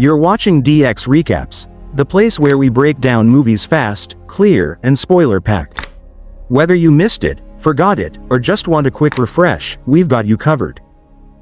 You're watching DX Recaps, the place where we break down movies fast, clear, and spoiler-packed. Whether you missed it, forgot it, or just want a quick refresh, we've got you covered.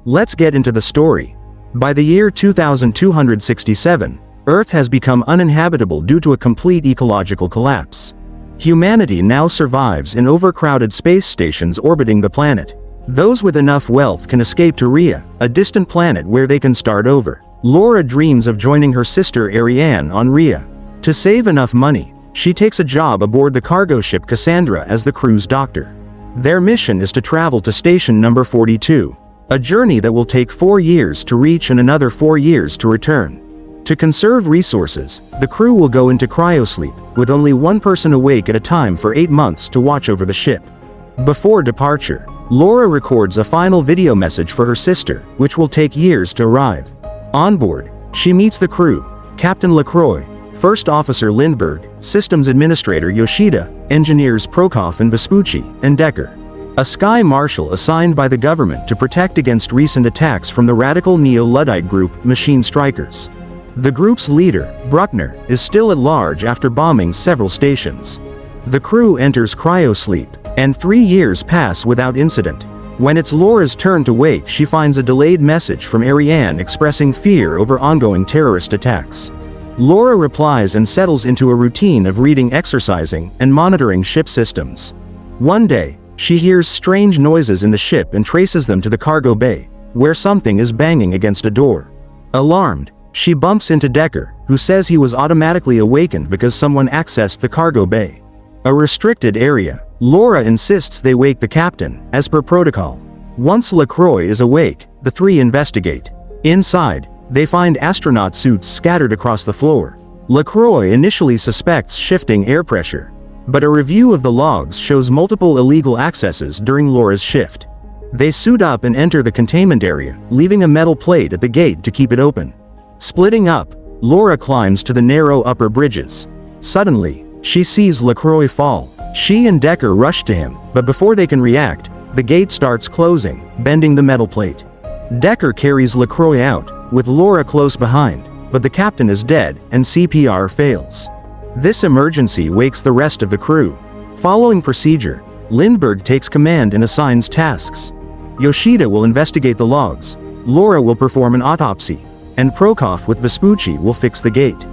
Let's get into the story. By the year 2267, Earth has become uninhabitable due to a complete ecological collapse. Humanity now survives in overcrowded space stations orbiting the planet. Those with enough wealth can escape to Rhea, a distant planet where they can start over. Laura dreams of joining her sister Ariane on Rhea. To save enough money, she takes a job aboard the cargo ship Cassandra as the crew's doctor. Their mission is to travel to station number 42, a journey that will take 4 years to reach and another 4 years to return. To conserve resources, the crew will go into cryosleep, with only one person awake at a time for 8 months to watch over the ship. Before departure, Laura records a final video message for her sister, which will take years to arrive. On board, she meets the crew: Captain LaCroix, First Officer Lindbergh, Systems Administrator Yoshida, Engineers Prokop and Vespucci, and Decker, a Sky Marshal assigned by the government to protect against recent attacks from the radical Neo-Luddite group, Machine Strikers. The group's leader, Bruckner, is still at large after bombing several stations. The crew enters cryosleep, and 3 years pass without incident. When it's Laura's turn to wake, she finds a delayed message from Ariane expressing fear over ongoing terrorist attacks. Laura replies and settles into a routine of reading, exercising, and monitoring ship systems. One day, she hears strange noises in the ship and traces them to the cargo bay, where something is banging against a door. Alarmed, she bumps into Decker, who says he was automatically awakened because someone accessed the cargo bay, a restricted area. Laura insists they wake the captain, as per protocol. Once LaCroix is awake, the three investigate. Inside, they find astronaut suits scattered across the floor. LaCroix initially suspects shifting air pressure, but a review of the logs shows multiple illegal accesses during Laura's shift. They suit up and enter the containment area, leaving a metal plate at the gate to keep it open. Splitting up, Laura climbs to the narrow upper bridges. Suddenly, she sees LaCroix fall. She and Decker rush to him, but before they can react, the gate starts closing, bending the metal plate. Decker carries LaCroix out, with Laura close behind, but the captain is dead and CPR fails. This emergency wakes the rest of the crew. Following procedure, Lindbergh takes command and assigns tasks. Yoshida will investigate the logs, Laura will perform an autopsy, and Prokop with Vespucci will fix the gate.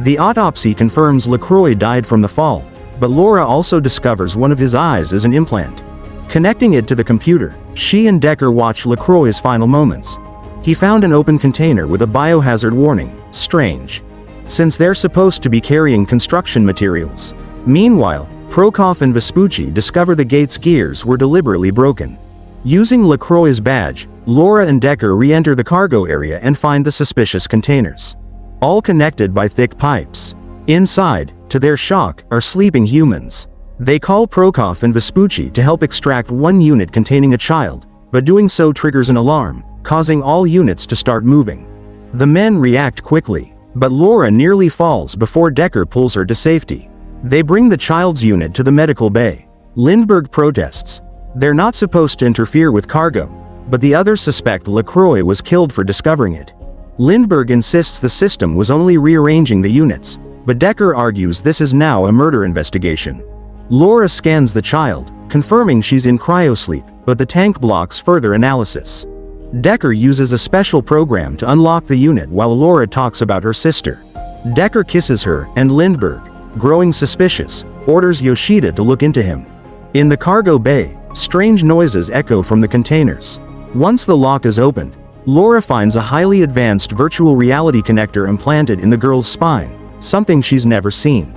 The autopsy confirms LaCroix died from the fall, but Laura also discovers one of his eyes is an implant. Connecting it to the computer, she and Decker watch LaCroix's final moments. He found an open container with a biohazard warning. Strange, since they're supposed to be carrying construction materials. Meanwhile, Prokop and Vespucci discover the gate's gears were deliberately broken. Using LaCroix's badge, Laura and Decker re-enter the cargo area and find the suspicious containers, all connected by thick pipes. Inside, to their shock, are sleeping humans. They call Prokop and Vespucci to help extract one unit containing a child, but doing so triggers an alarm, causing all units to start moving. The men react quickly, but Laura nearly falls before Decker pulls her to safety. They bring the child's unit to the medical bay. Lindbergh protests. They're not supposed to interfere with cargo, but the others suspect LaCroix was killed for discovering it. Lindbergh insists the system was only rearranging the units, but Decker argues this is now a murder investigation. Laura scans the child, confirming she's in cryosleep, but the tank blocks further analysis. Decker uses a special program to unlock the unit while Laura talks about her sister. Decker kisses her, and Lindbergh, growing suspicious, orders Yoshida to look into him. In the cargo bay, strange noises echo from the containers. Once the lock is opened, Laura finds a highly advanced virtual reality connector implanted in the girl's spine, something she's never seen.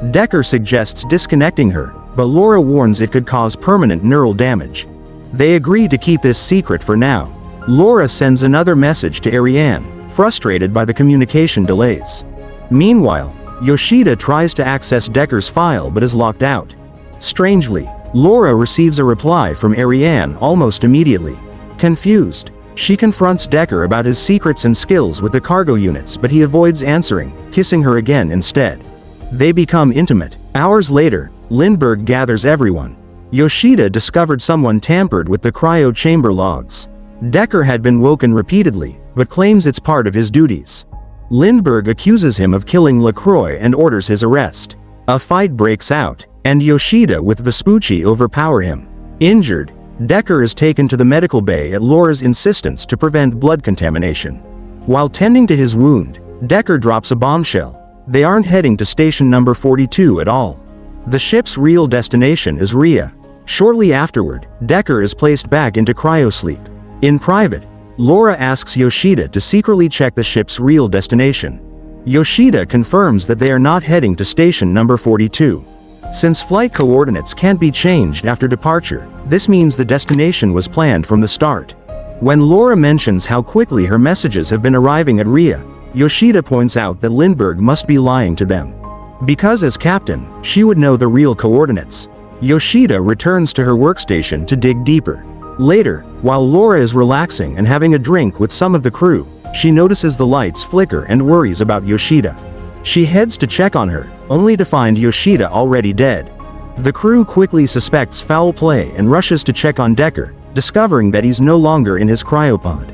Decker suggests disconnecting her, but Laura warns it could cause permanent neural damage. They agree to keep this secret for now. Laura sends another message to Ariane, frustrated by the communication delays. Meanwhile, Yoshida tries to access Decker's file but is locked out. Strangely, Laura receives a reply from Ariane almost immediately. Confused, she confronts Decker about his secrets and skills with the cargo units, but he avoids answering, kissing her again instead. They become intimate. Hours later, Lindbergh gathers everyone. Yoshida discovered someone tampered with the cryo chamber logs. Decker had been woken repeatedly, but claims it's part of his duties. Lindbergh accuses him of killing LaCroix and orders his arrest. A fight breaks out, and Yoshida with Vespucci overpower him. Injured, Decker is taken to the medical bay at Laura's insistence to prevent blood contamination. While tending to his wound, Decker drops a bombshell. They aren't heading to station number 42 at all. The ship's real destination is Rhea. Shortly afterward, Decker is placed back into cryosleep. In private, Laura asks Yoshida to secretly check the ship's real destination. Yoshida confirms that they are not heading to station number 42. Since flight coordinates can't be changed after departure, this means the destination was planned from the start. When Laura mentions how quickly her messages have been arriving at Rhea, Yoshida points out that Lindbergh must be lying to them. Because as captain, she would know the real coordinates. Yoshida returns to her workstation to dig deeper. Later, while Laura is relaxing and having a drink with some of the crew, she notices the lights flicker and worries about Yoshida. She heads to check on her, only to find Yoshida already dead. The crew quickly suspects foul play and rushes to check on Decker, discovering that he's no longer in his cryopod.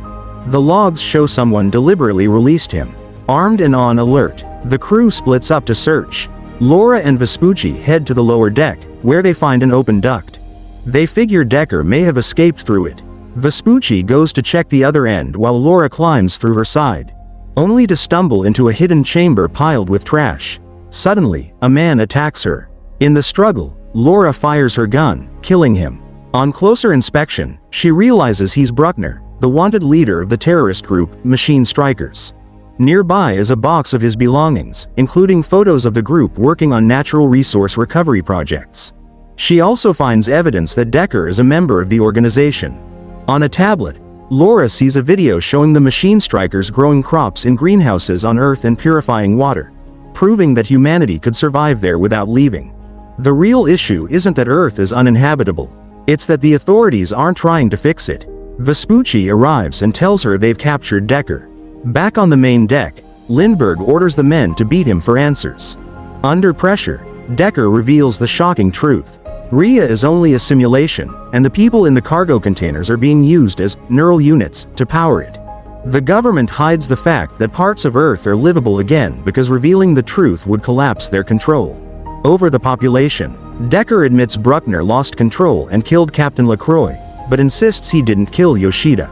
The logs show someone deliberately released him. Armed and on alert, the crew splits up to search. Laura and Vespucci head to the lower deck, where they find an open duct. They figure Decker may have escaped through it. Vespucci goes to check the other end while Laura climbs through her side, only to stumble into a hidden chamber piled with trash. Suddenly, a man attacks her. In the struggle, Laura fires her gun, killing him. On closer inspection, she realizes he's Bruckner, the wanted leader of the terrorist group, Machine Strikers. Nearby is a box of his belongings, including photos of the group working on natural resource recovery projects. She also finds evidence that Decker is a member of the organization. On a tablet, Laura sees a video showing the Machine Strikers growing crops in greenhouses on Earth and purifying water, proving that humanity could survive there without leaving. The real issue isn't that Earth is uninhabitable, it's that the authorities aren't trying to fix it. Vespucci arrives and tells her they've captured Decker. Back on the main deck, Lindbergh orders the men to beat him for answers. Under pressure, Decker reveals the shocking truth. Rhea is only a simulation, and the people in the cargo containers are being used as neural units to power it. The government hides the fact that parts of Earth are livable again because revealing the truth would collapse their control over the population. Decker admits Bruckner lost control and killed Captain LaCroix, but insists he didn't kill Yoshida.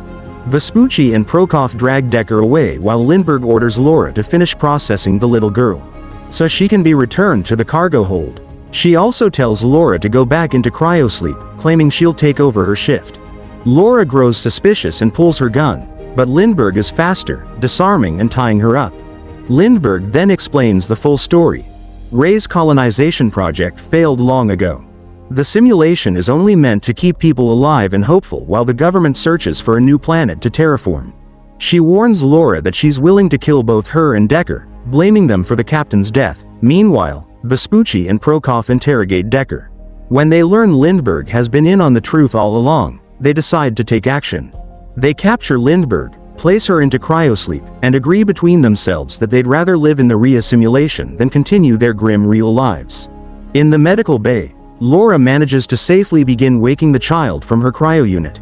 Vespucci and Prokop drag Decker away while Lindbergh orders Laura to finish processing the little girl, so she can be returned to the cargo hold. She also tells Laura to go back into cryosleep, claiming she'll take over her shift. Laura grows suspicious and pulls her gun, but Lindbergh is faster, disarming and tying her up. Lindbergh then explains the full story. Ray's colonization project failed long ago. The simulation is only meant to keep people alive and hopeful while the government searches for a new planet to terraform. She warns Laura that she's willing to kill both her and Decker, blaming them for the captain's death. Meanwhile, Vespucci and Prokop interrogate Decker. When they learn Lindbergh has been in on the truth all along, they decide to take action. They capture Lindbergh, place her into cryosleep, and agree between themselves that they'd rather live in the Rhea simulation than continue their grim real lives. In the medical bay, Laura manages to safely begin waking the child from her cryo unit.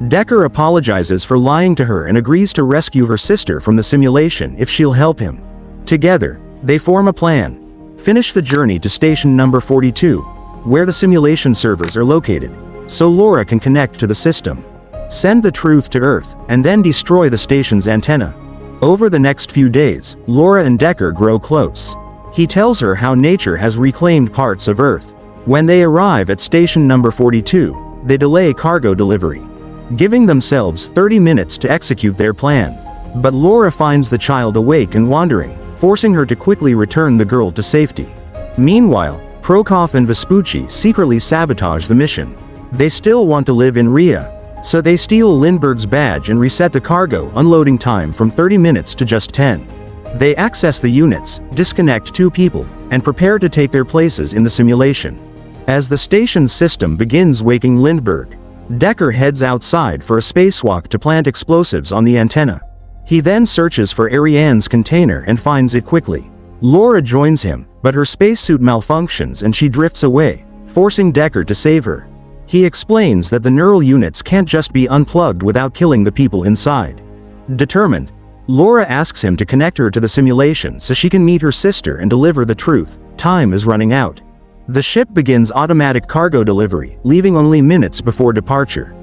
Decker apologizes for lying to her and agrees to rescue her sister from the simulation if she'll help him. Together, they form a plan. Finish the journey to station number 42, where the simulation servers are located, so Laura can connect to the system. Send the truth to Earth, and then destroy the station's antenna. Over the next few days, Laura and Decker grow close. He tells her how nature has reclaimed parts of Earth. When they arrive at station number 42, they delay cargo delivery, giving themselves 30 minutes to execute their plan. But Laura finds the child awake and wandering, forcing her to quickly return the girl to safety. Meanwhile, Prokop and Vespucci secretly sabotage the mission. They still want to live in Rhea, so they steal Lindbergh's badge and reset the cargo unloading time from 30 minutes to just 10. They access the units, disconnect 2 people, and prepare to take their places in the simulation. As the station's system begins waking Lindbergh, Decker heads outside for a spacewalk to plant explosives on the antenna. He then searches for Ariane's container and finds it quickly. Laura joins him, but her spacesuit malfunctions and she drifts away, forcing Decker to save her. He explains that the neural units can't just be unplugged without killing the people inside. Determined, Laura asks him to connect her to the simulation so she can meet her sister and deliver the truth. Time is running out. The ship begins automatic cargo delivery, leaving only minutes before departure.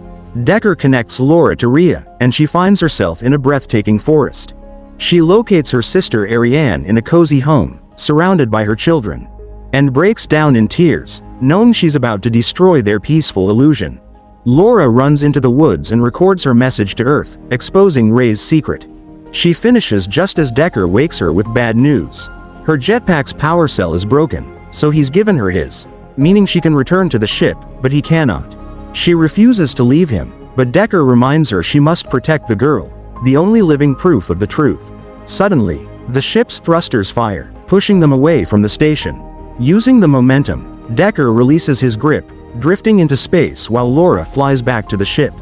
Decker connects Laura to Rhea, and she finds herself in a breathtaking forest. She locates her sister Ariane in a cozy home, surrounded by her children, and breaks down in tears, knowing she's about to destroy their peaceful illusion. Laura runs into the woods and records her message to Earth, exposing Ray's secret. She finishes just as Decker wakes her with bad news. Her jetpack's power cell is broken, so he's given her his, meaning she can return to the ship, but he cannot. She refuses to leave him, but Decker reminds her she must protect the girl, the only living proof of the truth. Suddenly, the ship's thrusters fire, pushing them away from the station. Using the momentum, Decker releases his grip, drifting into space while Laura flies back to the ship.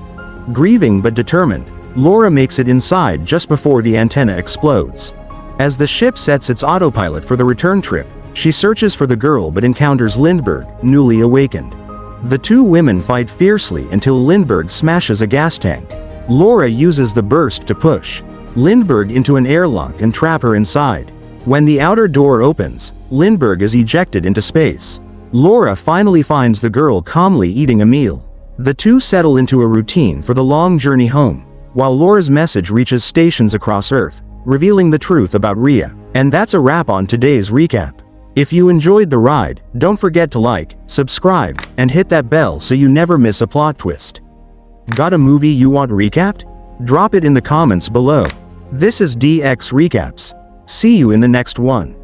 Grieving but determined, Laura makes it inside just before the antenna explodes. As the ship sets its autopilot for the return trip, she searches for the girl but encounters Lindbergh, newly awakened. The two women fight fiercely until Lindbergh smashes a gas tank. Laura uses the burst to push Lindbergh into an airlock and trap her inside. When the outer door opens, Lindbergh is ejected into space. Laura finally finds the girl calmly eating a meal. The two settle into a routine for the long journey home, while Laura's message reaches stations across Earth, revealing the truth about Rhea. And that's a wrap on today's recap. If you enjoyed the ride, don't forget to like, subscribe, and hit that bell so you never miss a plot twist. Got a movie you want recapped? Drop it in the comments below. This is DX Recaps. See you in the next one.